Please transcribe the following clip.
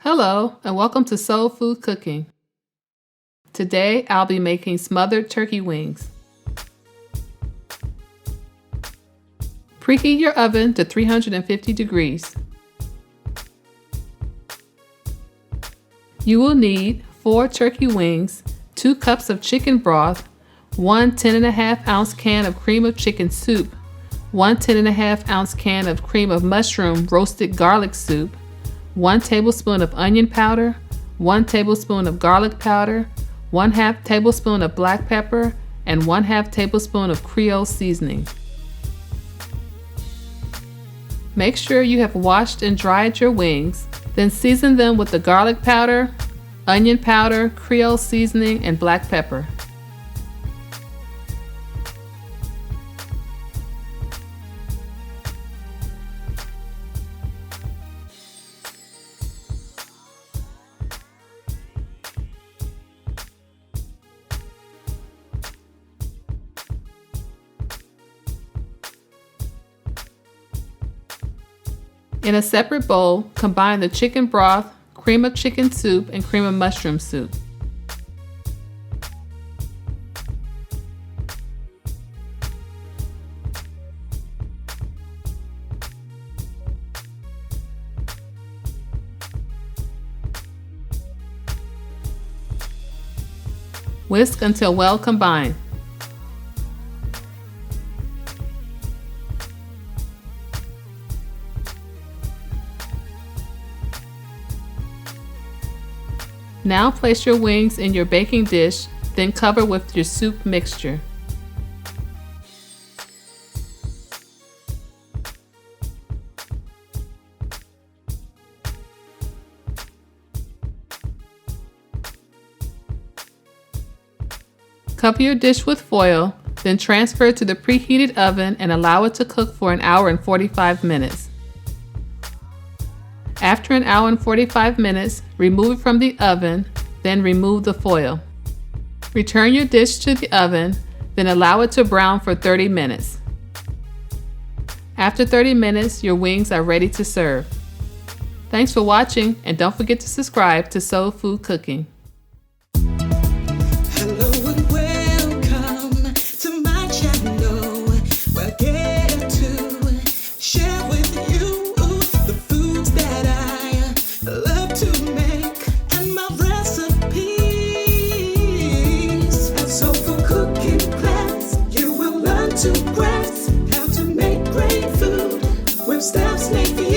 Hello, and welcome to Soul Food Cooking. Today, I'll be making smothered turkey wings. Preheat your oven to 350 degrees. You will need 4 turkey wings, 2 cups of chicken broth, 1 10.5-ounce can of cream of chicken soup, 1 10.5-ounce can of cream of mushroom roasted garlic soup, 1 tablespoon of onion powder, 1 tablespoon of garlic powder, 1/2 tablespoon of black pepper, and 1/2 tablespoon of Creole seasoning. Make sure you have washed and dried your wings, then season them with the garlic powder, onion powder, Creole seasoning, and black pepper. In a separate bowl, combine the chicken broth, cream of chicken soup, and cream of mushroom soup. Whisk until well combined. Now place your wings in your baking dish, then cover with your soup mixture. Cover your dish with foil, then transfer it to the preheated oven and allow it to cook for 1 hour and 45 minutes. After 1 hour and 45 minutes, remove it from the oven, then remove the foil. Return your dish to the oven, then allow it to brown for 30 minutes. After 30 minutes, your wings are ready to serve. Thanks for watching, and don't forget to subscribe to Soul Food Cooking. Hello and welcome to my channel. We're getting to share with you the foods that I love to make and my recipes. And so for cooking class, you will learn to grasp how to make great food with steps made for you.